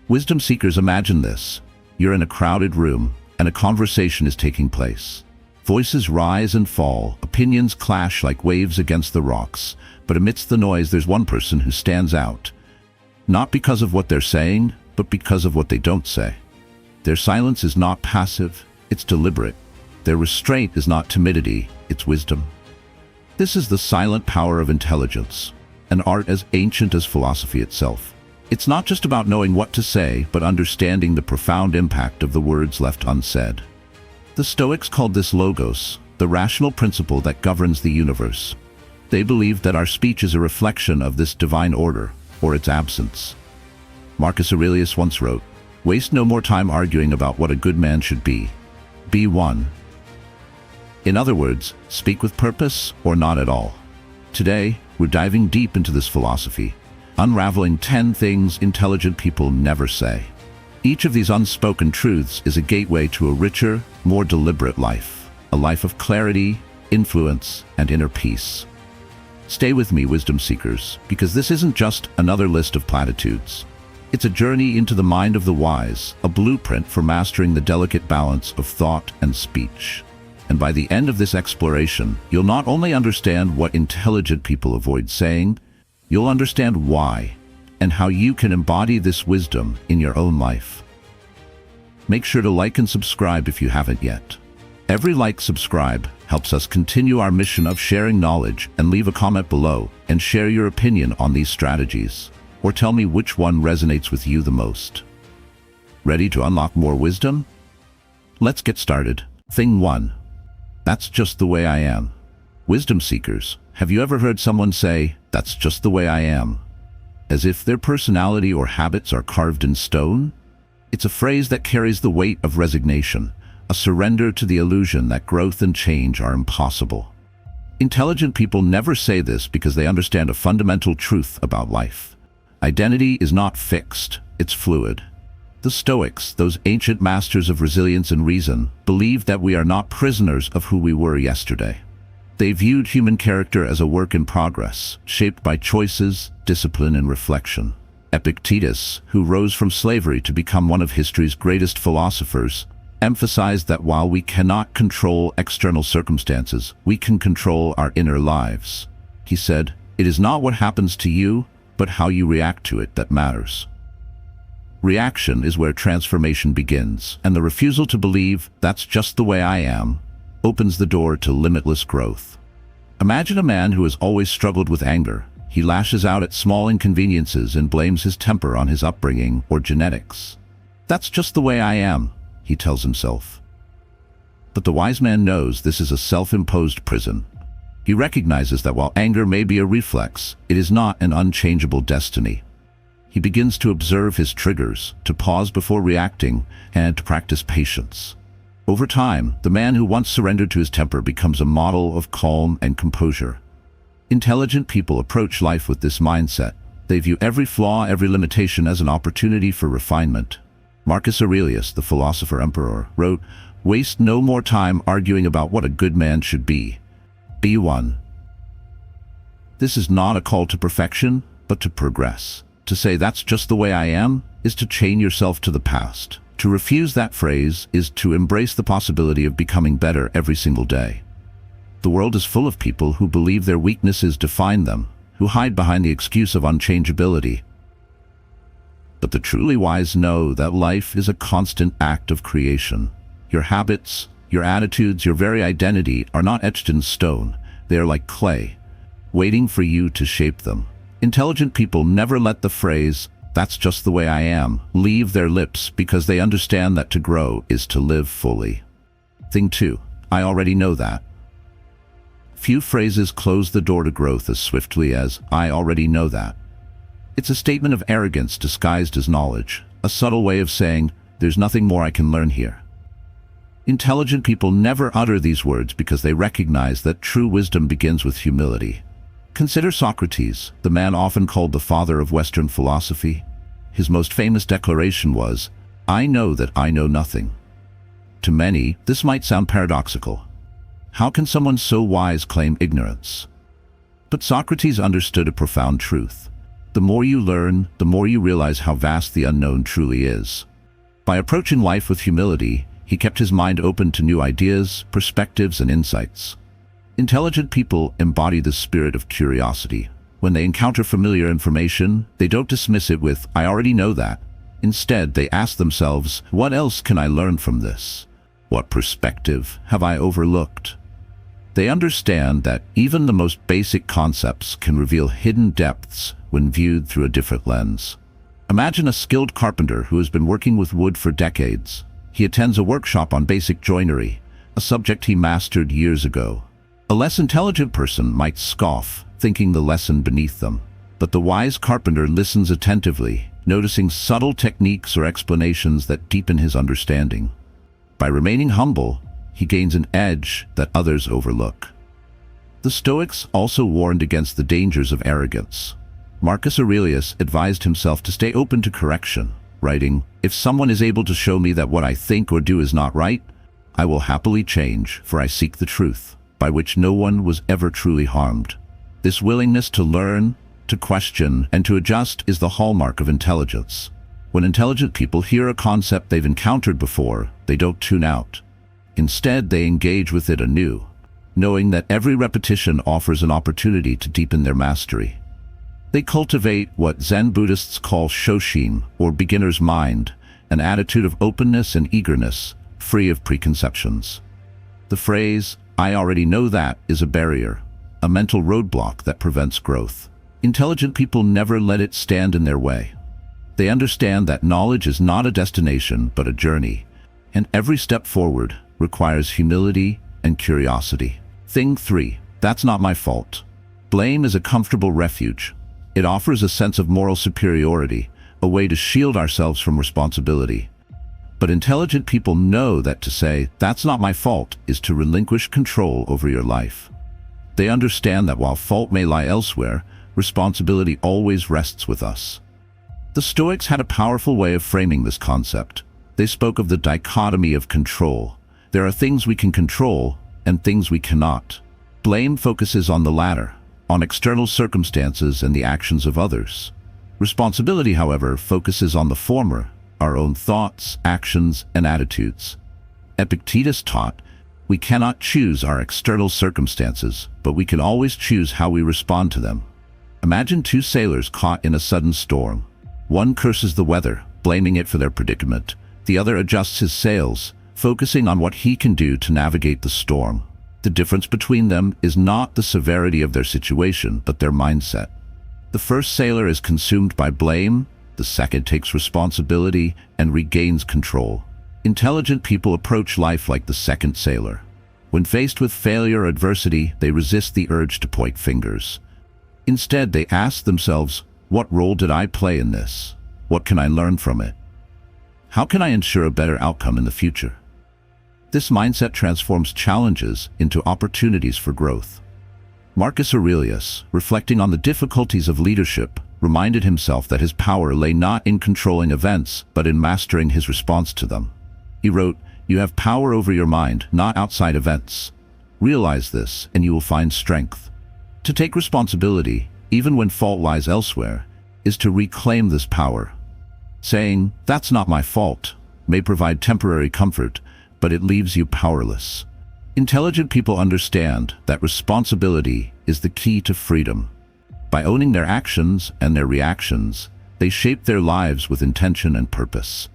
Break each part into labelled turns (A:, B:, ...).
A: Wisdom seekers, imagine this. You're in a crowded room, and a conversation is taking place. Voices rise and fall, opinions clash like waves against the rocks, but amidst the noise there's one person who stands out. Not because of what they're saying, but because of what they don't say. Their silence is not passive, it's deliberate. Their restraint is not timidity, it's wisdom. This is the silent power of intelligence, an art as ancient as philosophy itself. It's not just about knowing what to say, but understanding the profound impact of the words left unsaid. The Stoics called this logos, the rational principle that governs the universe. They believed that our speech is a reflection of this divine order, or its absence. Marcus Aurelius once wrote, "Waste no more time arguing about what a good man should be. Be one." In other words, speak with purpose or not at all. Today, we're diving deep into this philosophy, unraveling 10 things intelligent people never say. Each of these unspoken truths is a gateway to a richer, more deliberate life, a life of clarity, influence, and inner peace. Stay with me, wisdom seekers, because this isn't just another list of platitudes. It's a journey into the mind of the wise, a blueprint for mastering the delicate balance of thought and speech. And by the end of this exploration, you'll not only understand what intelligent people avoid saying, you'll understand why, and how you can embody this wisdom in your own life. Make sure to like and subscribe if you haven't yet. Every like, subscribe helps us continue our mission of sharing knowledge, and leave a comment below and share your opinion on these strategies, or tell me which one resonates with you the most. Ready to unlock more wisdom? Let's get started. Thing 1. That's just the way I am. Wisdom seekers, have you ever heard someone say, "That's just the way I am," as if their personality or habits are carved in stone? It's a phrase that carries the weight of resignation, a surrender to the illusion that growth and change are impossible. Intelligent people never say this because they understand a fundamental truth about life. Identity is not fixed, it's fluid. The Stoics, those ancient masters of resilience and reason, believed that we are not prisoners of who we were yesterday. They viewed human character as a work in progress, shaped by choices, discipline, and reflection. Epictetus, who rose from slavery to become one of history's greatest philosophers, emphasized that while we cannot control external circumstances, we can control our inner lives. He said, "It is not what happens to you, but how you react to it that matters." Reaction is where transformation begins, and the refusal to believe, "That's just the way I am," opens the door to limitless growth. Imagine a man who has always struggled with anger. He lashes out at small inconveniences and blames his temper on his upbringing or genetics. "That's just the way I am," he tells himself. But the wise man knows this is a self-imposed prison. He recognizes that while anger may be a reflex, it is not an unchangeable destiny. He begins to observe his triggers, to pause before reacting, and to practice patience. Over time, the man who once surrendered to his temper becomes a model of calm and composure. Intelligent people approach life with this mindset. They view every flaw, every limitation as an opportunity for refinement. Marcus Aurelius, the philosopher emperor, wrote, "Waste no more time arguing about what a good man should be. Be one." This is not a call to perfection, but to progress. To say "that's just the way I am" is to chain yourself to the past. To refuse that phrase is to embrace the possibility of becoming better every single day. The world is full of people who believe their weaknesses define them, who hide behind the excuse of unchangeability. But the truly wise know that life is a constant act of creation. Your habits, your attitudes, your very identity are not etched in stone. They are like clay, waiting for you to shape them. Intelligent people never let the phrase, "That's just the way I am," leave their lips, because they understand that to grow is to live fully. Thing 2. I already know that. Few phrases close the door to growth as swiftly as, "I already know that." It's a statement of arrogance disguised as knowledge, a subtle way of saying, "There's nothing more I can learn here." Intelligent people never utter these words because they recognize that true wisdom begins with humility. Consider Socrates, the man often called the father of Western philosophy. His most famous declaration was, "I know that I know nothing." To many, this might sound paradoxical. How can someone so wise claim ignorance? But Socrates understood a profound truth. The more you learn, the more you realize how vast the unknown truly is. By approaching life with humility, he kept his mind open to new ideas, perspectives, and insights. Intelligent people embody the spirit of curiosity. When they encounter familiar information, they don't dismiss it with, "I already know that." Instead, they ask themselves, "What else can I learn from this? What perspective have I overlooked?" They understand that even the most basic concepts can reveal hidden depths when viewed through a different lens. Imagine a skilled carpenter who has been working with wood for decades. He attends a workshop on basic joinery, a subject he mastered years ago. A less intelligent person might scoff, thinking the lesson beneath them. But the wise carpenter listens attentively, noticing subtle techniques or explanations that deepen his understanding. By remaining humble, he gains an edge that others overlook. The Stoics also warned against the dangers of arrogance. Marcus Aurelius advised himself to stay open to correction, writing, "If someone is able to show me that what I think or do is not right, I will happily change, for I seek the truth, by which no one was ever truly harmed." This willingness to learn, to question, and to adjust is the hallmark of intelligence. When intelligent people hear a concept they've encountered before, they don't tune out. Instead, they engage with it anew, knowing that every repetition offers an opportunity to deepen their mastery. They cultivate what Zen Buddhists call shoshin, or beginner's mind, an attitude of openness and eagerness, free of preconceptions. The phrase, "I already know that," is a barrier, a mental roadblock that prevents growth. Intelligent people never let it stand in their way. They understand that knowledge is not a destination, but a journey, and every step forward requires humility and curiosity. Thing 3. That's not my fault. Blame is a comfortable refuge. It offers a sense of moral superiority, a way to shield ourselves from responsibility. But intelligent people know that to say, "That's not my fault," is to relinquish control over your life. They understand that while fault may lie elsewhere, responsibility always rests with us. The Stoics had a powerful way of framing this concept. They spoke of the dichotomy of control. There are things we can control and things we cannot. Blame focuses on the latter, on external circumstances and the actions of others. Responsibility, however, focuses on the former, our own thoughts, actions, and attitudes. Epictetus taught, "We cannot choose our external circumstances, but we can always choose how we respond to them." Imagine two sailors caught in a sudden storm. One curses the weather, blaming it for their predicament. The other adjusts his sails, focusing on what he can do to navigate the storm. The difference between them is not the severity of their situation, but their mindset. The first sailor is consumed by blame, the second takes responsibility and regains control. Intelligent people approach life like the second sailor. When faced with failure or adversity, they resist the urge to point fingers. Instead, they ask themselves, "What role did I play in this? What can I learn from it? How can I ensure a better outcome in the future?" This mindset transforms challenges into opportunities for growth. Marcus Aurelius, reflecting on the difficulties of leadership, reminded himself that his power lay not in controlling events, but in mastering his response to them. He wrote, "You have power over your mind, not outside events. Realize this, and you will find strength." To take responsibility, even when fault lies elsewhere, is to reclaim this power. Saying, "That's not my fault," may provide temporary comfort, but it leaves you powerless. Intelligent people understand that responsibility is the key to freedom. By owning their actions and their reactions, they shape their lives with intention and purpose.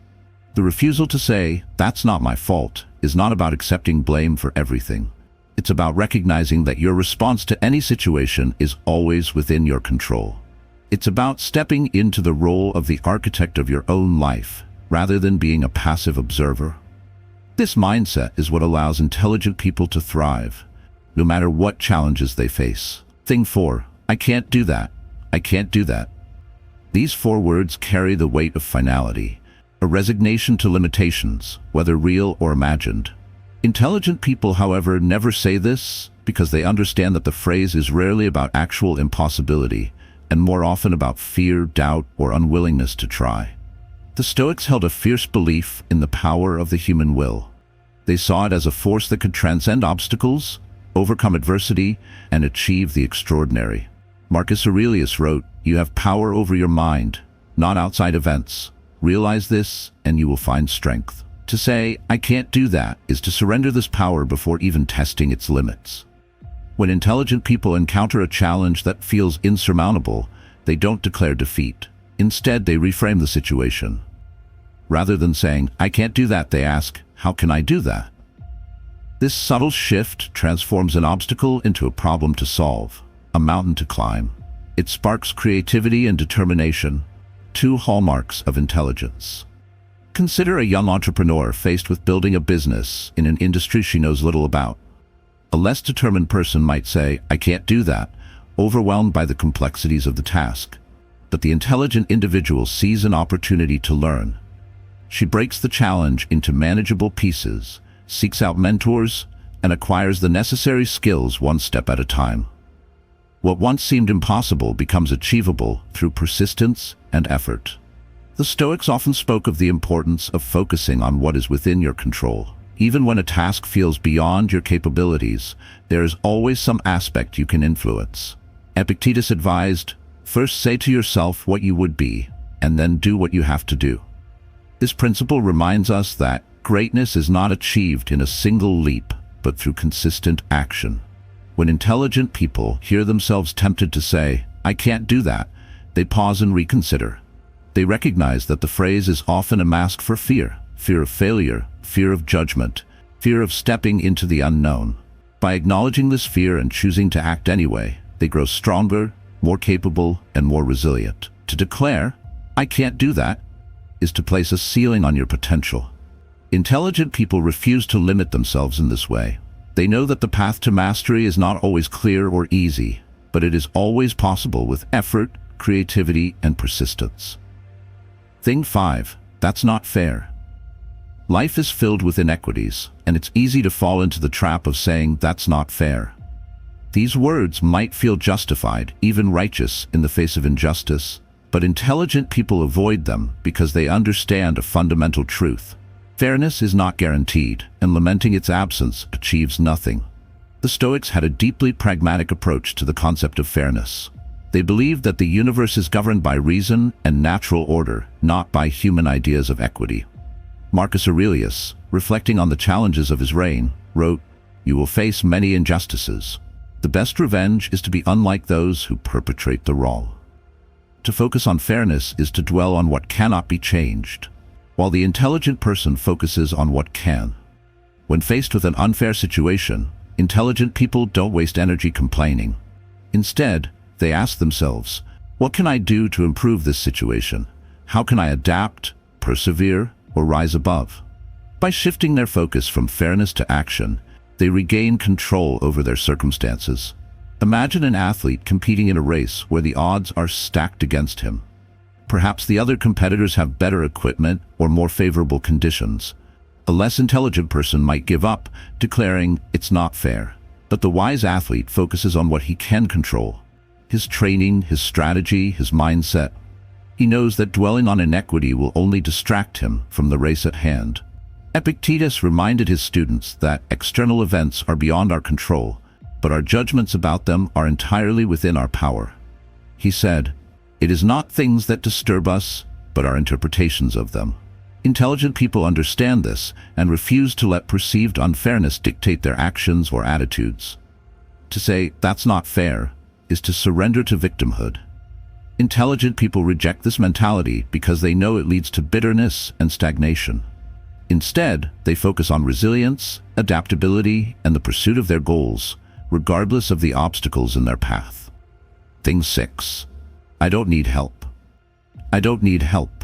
A: The refusal to say, "That's not my fault," is not about accepting blame for everything. It's about recognizing that your response to any situation is always within your control. It's about stepping into the role of the architect of your own life, rather than being a passive observer. This mindset is what allows intelligent people to thrive, no matter what challenges they face. Thing 4, I can't do that. I can't do that. These 4 words carry the weight of finality, a resignation to limitations, whether real or imagined. Intelligent people, however, never say this because they understand that the phrase is rarely about actual impossibility and more often about fear, doubt, or unwillingness to try. The Stoics held a fierce belief in the power of the human will. They saw it as a force that could transcend obstacles, overcome adversity, and achieve the extraordinary. Marcus Aurelius wrote, You have power over your mind, not outside events. Realize this, and you will find strength. To say, I can't do that, is to surrender this power before even testing its limits. When intelligent people encounter a challenge that feels insurmountable, they don't declare defeat. Instead, they reframe the situation. Rather than saying, I can't do that, they ask, how can I do that? This subtle shift transforms an obstacle into a problem to solve, a mountain to climb. It sparks creativity and determination, two hallmarks of intelligence. Consider a young entrepreneur faced with building a business in an industry she knows little about. A less determined person might say, I can't do that, overwhelmed by the complexities of the task. But the intelligent individual sees an opportunity to learn. She breaks the challenge into manageable pieces, seeks out mentors, and acquires the necessary skills one step at a time. What once seemed impossible becomes achievable through persistence and effort. The Stoics often spoke of the importance of focusing on what is within your control. Even when a task feels beyond your capabilities, there is always some aspect you can influence. Epictetus advised, first say to yourself what you would be, and then do what you have to do. This principle reminds us that greatness is not achieved in a single leap, but through consistent action. When intelligent people hear themselves tempted to say, I can't do that, they pause and reconsider. They recognize that the phrase is often a mask for fear of failure, fear of judgment, fear of stepping into the unknown. By acknowledging this fear and choosing to act anyway, they grow stronger, more capable, and more resilient. To declare, I can't do that, is to place a ceiling on your potential. Intelligent people refuse to limit themselves in this way. They know that the path to mastery is not always clear or easy, but it is always possible with effort, creativity, and persistence. Thing 5. That's not fair. Life is filled with inequities, and it's easy to fall into the trap of saying that's not fair. These words might feel justified, even righteous, in the face of injustice, but intelligent people avoid them because they understand a fundamental truth. Fairness is not guaranteed, and lamenting its absence achieves nothing. The Stoics had a deeply pragmatic approach to the concept of fairness. They believed that the universe is governed by reason and natural order, not by human ideas of equity. Marcus Aurelius, reflecting on the challenges of his reign, wrote, "You will face many injustices. The best revenge is to be unlike those who perpetrate the wrong." To focus on fairness is to dwell on what cannot be changed, while the intelligent person focuses on what can. When faced with an unfair situation, intelligent people don't waste energy complaining. Instead, they ask themselves, what can I do to improve this situation? How can I adapt, persevere, or rise above? By shifting their focus from fairness to action, they regain control over their circumstances. Imagine an athlete competing in a race where the odds are stacked against him. Perhaps the other competitors have better equipment or more favorable conditions. A less intelligent person might give up, declaring it's not fair. But the wise athlete focuses on what he can control: his training, his strategy, his mindset. He knows that dwelling on inequity will only distract him from the race at hand. Epictetus reminded his students that external events are beyond our control, but our judgments about them are entirely within our power. He said, "It is not things that disturb us, but our interpretations of them." Intelligent people understand this and refuse to let perceived unfairness dictate their actions or attitudes. To say, "That's not fair," is to surrender to victimhood. Intelligent people reject this mentality because they know it leads to bitterness and stagnation. Instead, they focus on resilience, adaptability, and the pursuit of their goals, regardless of the obstacles in their path. Thing 6. I don't need help. I don't need help.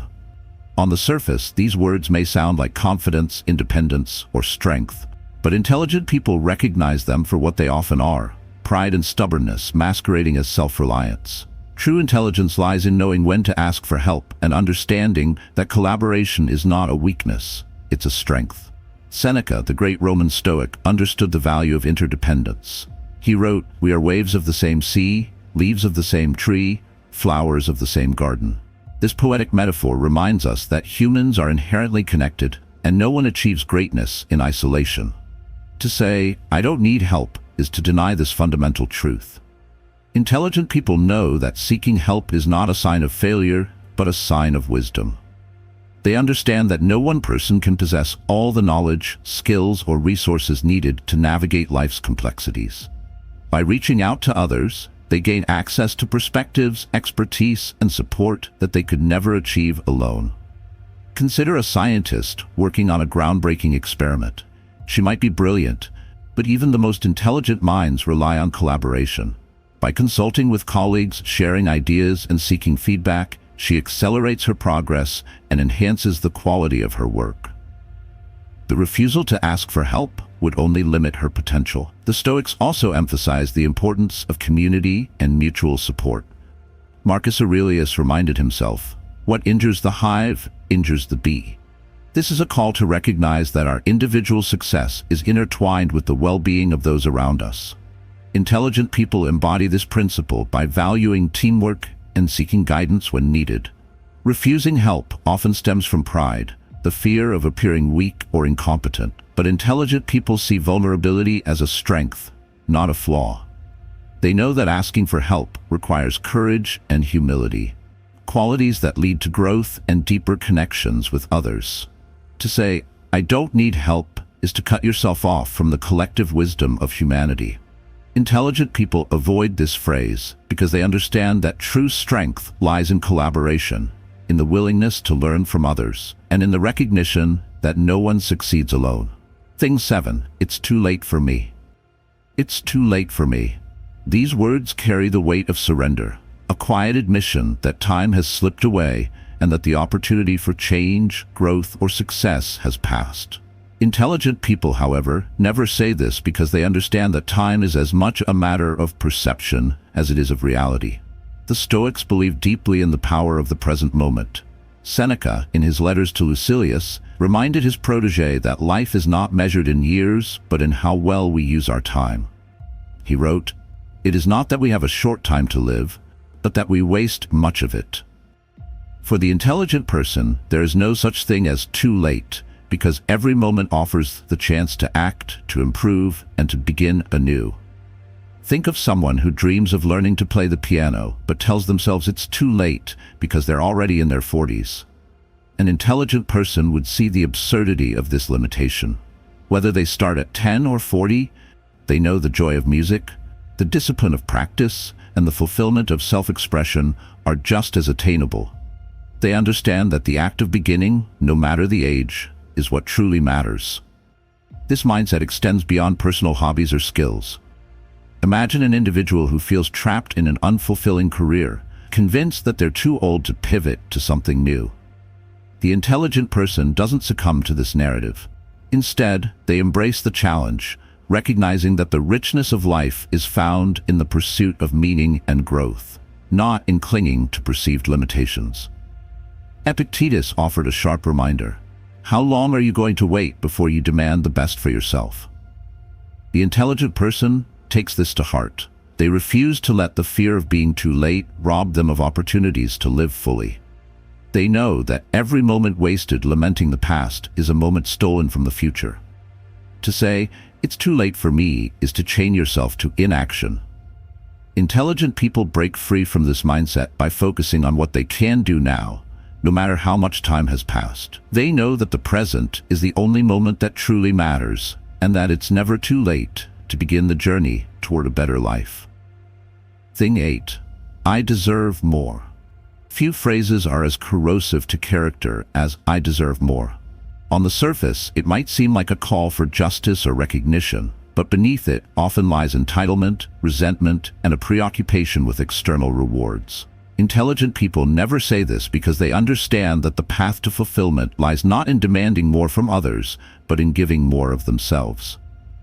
A: On the surface, these words may sound like confidence, independence, or strength, but intelligent people recognize them for what they often are: pride and stubbornness masquerading as self-reliance. True intelligence lies in knowing when to ask for help and understanding that collaboration is not a weakness, it's a strength. Seneca, the great Roman Stoic, understood the value of interdependence. He wrote, "We are waves of the same sea, leaves of the same tree, flowers of the same garden." This poetic metaphor reminds us that humans are inherently connected, and no one achieves greatness in isolation. To say, "I don't need help," is to deny this fundamental truth. Intelligent people know that seeking help is not a sign of failure, but a sign of wisdom. They understand that no one person can possess all the knowledge, skills, or resources needed to navigate life's complexities. By reaching out to others, they gain access to perspectives, expertise, and support that they could never achieve alone. Consider a scientist working on a groundbreaking experiment. She might be brilliant, but even the most intelligent minds rely on collaboration. By consulting with colleagues, sharing ideas, and seeking feedback, she accelerates her progress and enhances the quality of her work. The refusal to ask for help would only limit her potential. The Stoics also emphasized the importance of community and mutual support. Marcus Aurelius reminded himself, "What injures the hive injures the bee." This is a call to recognize that our individual success is intertwined with the well-being of those around us. Intelligent people embody this principle by valuing teamwork and seeking guidance when needed. Refusing help often stems from pride, the fear of appearing weak or incompetent, but intelligent people see vulnerability as a strength, not a flaw. They know that asking for help requires courage and humility, qualities that lead to growth and deeper connections with others. To say, "I don't need help," is to cut yourself off from the collective wisdom of humanity. Intelligent people avoid this phrase because they understand that true strength lies in collaboration, in the willingness to learn from others, and in the recognition that no one succeeds alone. Thing 7, it's too late for me. It's too late for me. These words carry the weight of surrender, a quiet admission that time has slipped away and that the opportunity for change, growth, or success has passed. Intelligent people, however, never say this because they understand that time is as much a matter of perception as it is of reality. The Stoics believe deeply in the power of the present moment. Seneca, in his letters to Lucilius, reminded his protege that life is not measured in years, but in how well we use our time. He wrote, "It is not that we have a short time to live, but that we waste much of it." For the intelligent person, there is no such thing as too late, because every moment offers the chance to act, to improve, and to begin anew. Think of someone who dreams of learning to play the piano, but tells themselves it's too late because they're already in their 40s. An intelligent person would see the absurdity of this limitation. Whether they start at 10 or 40, they know the joy of music, the discipline of practice, and the fulfillment of self-expression are just as attainable. They understand that the act of beginning, no matter the age, is what truly matters. This mindset extends beyond personal hobbies or skills. Imagine an individual who feels trapped in an unfulfilling career, convinced that they're too old to pivot to something new. The intelligent person doesn't succumb to this narrative. Instead, they embrace the challenge, recognizing that the richness of life is found in the pursuit of meaning and growth, not in clinging to perceived limitations. Epictetus offered a sharp reminder. How long are you going to wait before you demand the best for yourself? The intelligent person takes this to heart. They refuse to let the fear of being too late rob them of opportunities to live fully. They know that every moment wasted lamenting the past is a moment stolen from the future. To say, "It's too late for me," is to chain yourself to inaction. Intelligent people break free from this mindset by focusing on what they can do now, no matter how much time has passed. They know that the present is the only moment that truly matters, and that it's never too late to begin the journey toward a better life. Thing 8. I deserve more. Few phrases are as corrosive to character as "I deserve more." On the surface, it might seem like a call for justice or recognition, but beneath it often lies entitlement, resentment, and a preoccupation with external rewards. Intelligent people never say this because they understand that the path to fulfillment lies not in demanding more from others, but in giving more of themselves.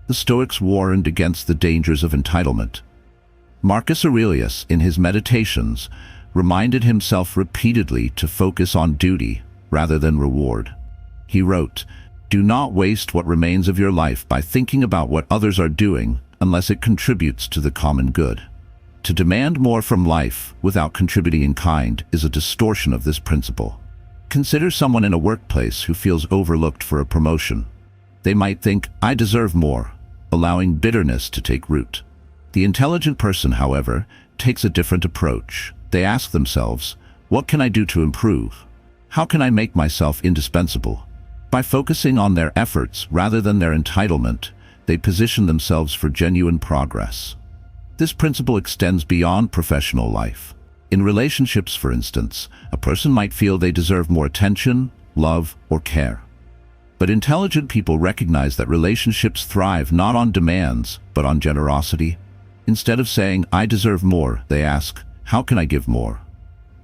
A: The Stoics warned against the dangers of entitlement. Marcus Aurelius, in his Meditations, reminded himself repeatedly to focus on duty rather than reward. He wrote, "Do not waste what remains of your life by thinking about what others are doing unless it contributes to the common good." To demand more from life without contributing in kind is a distortion of this principle. Consider someone in a workplace who feels overlooked for a promotion. They might think, "I deserve more," allowing bitterness to take root. The intelligent person, however, takes a different approach. They ask themselves, what can I do to improve? How can I make myself indispensable? By focusing on their efforts rather than their entitlement, they position themselves for genuine progress. This principle extends beyond professional life. In relationships, for instance, a person might feel they deserve more attention, love, or care. But intelligent people recognize that relationships thrive not on demands, but on generosity. Instead of saying, I deserve more, they ask, how can I give more?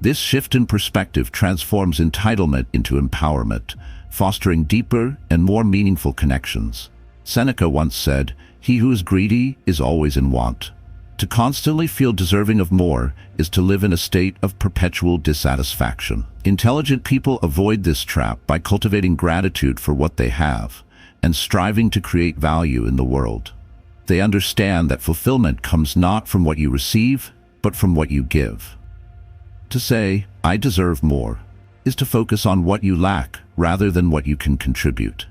A: This shift in perspective transforms entitlement into empowerment, fostering deeper and more meaningful connections. Seneca once said, he who is greedy is always in want. To constantly feel deserving of more is to live in a state of perpetual dissatisfaction. Intelligent people avoid this trap by cultivating gratitude for what they have and striving to create value in the world. They understand that fulfillment comes not from what you receive, but from what you give. To say, I deserve more, is to focus on what you lack rather than what you can contribute.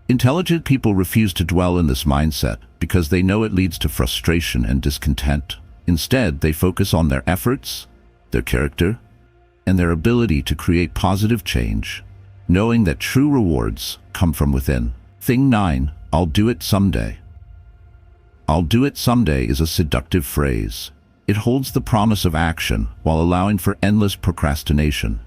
A: Intelligent people refuse to dwell in this mindset because they know it leads to frustration and discontent. Instead, they focus on their efforts, their character, and their ability to create positive change, knowing that true rewards come from within. Thing 9, I'll do it someday. I'll do it someday is a seductive phrase. It holds the promise of action while allowing for endless procrastination.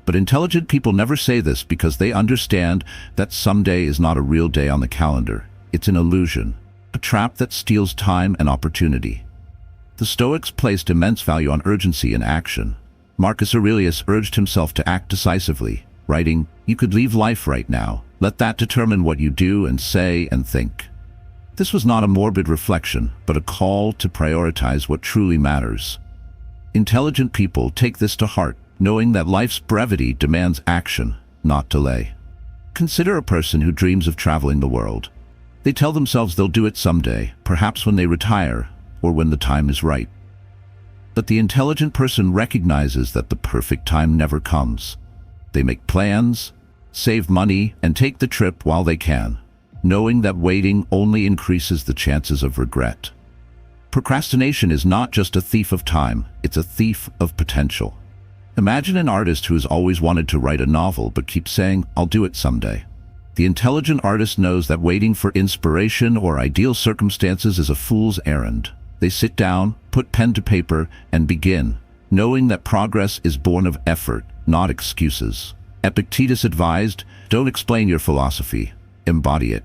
A: But intelligent people never say this because they understand that someday is not a real day on the calendar. It's an illusion, a trap that steals time and opportunity. The Stoics placed immense value on urgency and action. Marcus Aurelius urged himself to act decisively, writing, you could leave life right now. Let that determine what you do and say and think. This was not a morbid reflection, but a call to prioritize what truly matters. Intelligent people take this to heart, knowing that life's brevity demands action, not delay. Consider a person who dreams of traveling the world. They tell themselves they'll do it someday, perhaps when they retire, or when the time is right. But the intelligent person recognizes that the perfect time never comes. They make plans, save money, and take the trip while they can, knowing that waiting only increases the chances of regret. Procrastination is not just a thief of time, it's a thief of potential. Imagine an artist who has always wanted to write a novel but keeps saying, I'll do it someday. The intelligent artist knows that waiting for inspiration or ideal circumstances is a fool's errand. They sit down, put pen to paper, and begin, knowing that progress is born of effort, not excuses. Epictetus advised, don't explain your philosophy, embody it.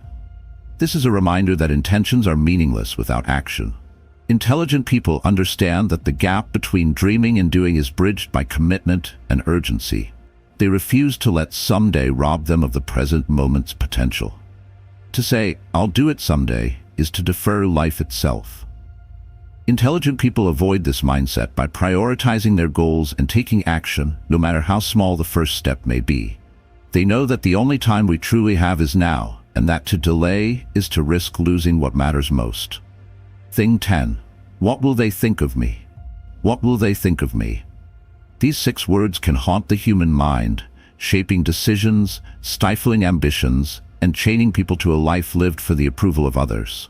A: This is a reminder that intentions are meaningless without action. Intelligent people understand that the gap between dreaming and doing is bridged by commitment and urgency. They refuse to let someday rob them of the present moment's potential. To say, I'll do it someday, is to defer life itself. Intelligent people avoid this mindset by prioritizing their goals and taking action, no matter how small the first step may be. They know that the only time we truly have is now, and that to delay is to risk losing what matters most. Thing 10. What will they think of me? What will they think of me? These 6 words can haunt the human mind, shaping decisions, stifling ambitions, and chaining people to a life lived for the approval of others.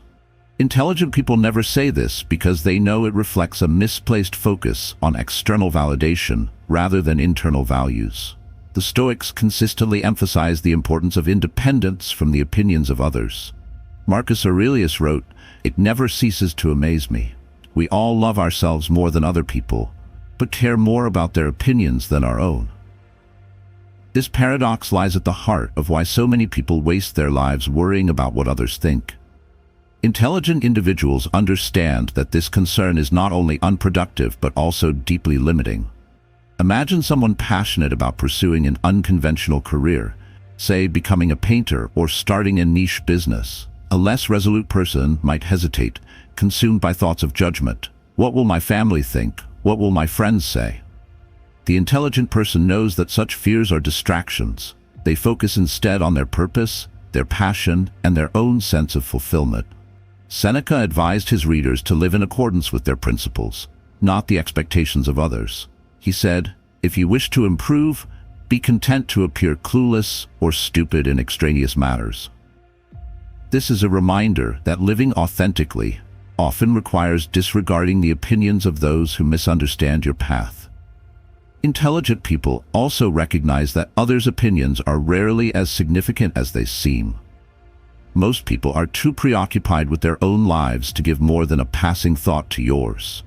A: Intelligent people never say this because they know it reflects a misplaced focus on external validation rather than internal values. The Stoics consistently emphasize the importance of independence from the opinions of others. Marcus Aurelius wrote, "It never ceases to amaze me. We all love ourselves more than other people, but care more about their opinions than our own." This paradox lies at the heart of why so many people waste their lives worrying about what others think. Intelligent individuals understand that this concern is not only unproductive but also deeply limiting. Imagine someone passionate about pursuing an unconventional career, say becoming a painter or starting a niche business. A less resolute person might hesitate, consumed by thoughts of judgment. What will my family think? What will my friends say? The intelligent person knows that such fears are distractions. They focus instead on their purpose, their passion, and their own sense of fulfillment. Seneca advised his readers to live in accordance with their principles, not the expectations of others. He said, "If you wish to improve, be content to appear clueless or stupid in extraneous matters." This is a reminder that living authentically, often requires disregarding the opinions of those who misunderstand your path. Intelligent people also recognize that others' opinions are rarely as significant as they seem. Most people are too preoccupied with their own lives to give more than a passing thought to yours.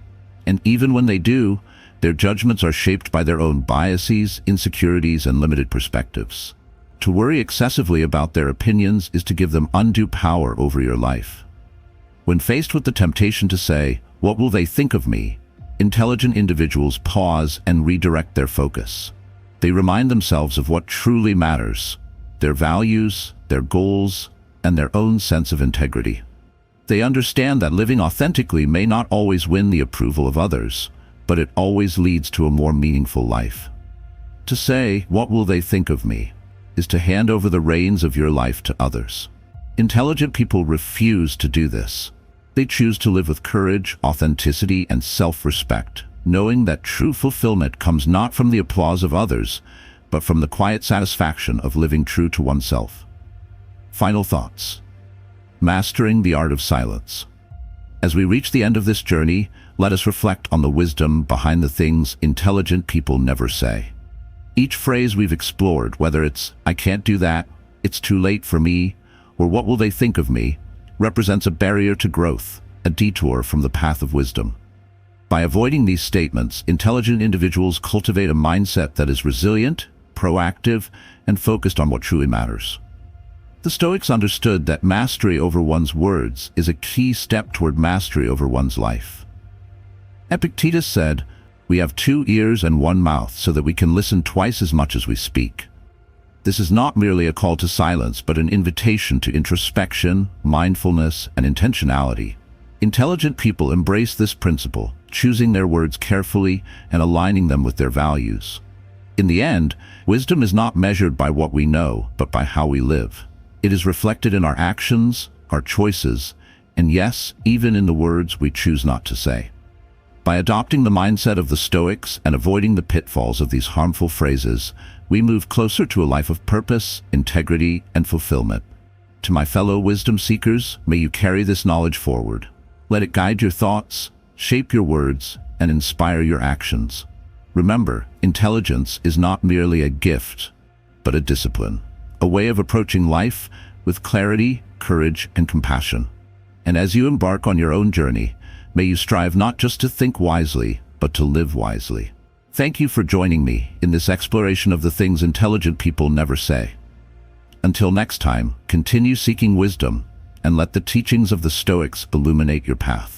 A: And even when they do, their judgments are shaped by their own biases, insecurities, and limited perspectives. To worry excessively about their opinions is to give them undue power over your life. When faced with the temptation to say, "What will they think of me?" intelligent individuals pause and redirect their focus. They remind themselves of what truly matters: their values, their goals, and their own sense of integrity. They understand that living authentically may not always win the approval of others, but it always leads to a more meaningful life. To say, "What will they think of me?" is to hand over the reins of your life to others. Intelligent people refuse to do this. They choose to live with courage, authenticity, and self-respect, knowing that true fulfillment comes not from the applause of others, but from the quiet satisfaction of living true to oneself. Final thoughts. Mastering the art of silence. As we reach the end of this journey, let us reflect on the wisdom behind the things intelligent people never say. Each phrase we've explored, whether it's "I can't do that," "It's too late for me," or "What will they think of me?" represents a barrier to growth, a detour from the path of wisdom. By avoiding these statements, intelligent individuals cultivate a mindset that is resilient, proactive, and focused on what truly matters. The Stoics understood that mastery over one's words is a key step toward mastery over one's life. Epictetus said, "We have 2 ears and 1 mouth so that we can listen twice as much as we speak." This is not merely a call to silence, but an invitation to introspection, mindfulness, and intentionality. Intelligent people embrace this principle, choosing their words carefully and aligning them with their values. In the end, wisdom is not measured by what we know, but by how we live. It is reflected in our actions, our choices, and yes, even in the words we choose not to say. By adopting the mindset of the Stoics and avoiding the pitfalls of these harmful phrases, we move closer to a life of purpose, integrity, and fulfillment. To my fellow wisdom seekers, may you carry this knowledge forward. Let it guide your thoughts, shape your words, and inspire your actions. Remember, intelligence is not merely a gift, but a discipline, a way of approaching life with clarity, courage, and compassion. And as you embark on your own journey, may you strive not just to think wisely, but to live wisely. Thank you for joining me in this exploration of the things intelligent people never say. Until next time, continue seeking wisdom and let the teachings of the Stoics illuminate your path.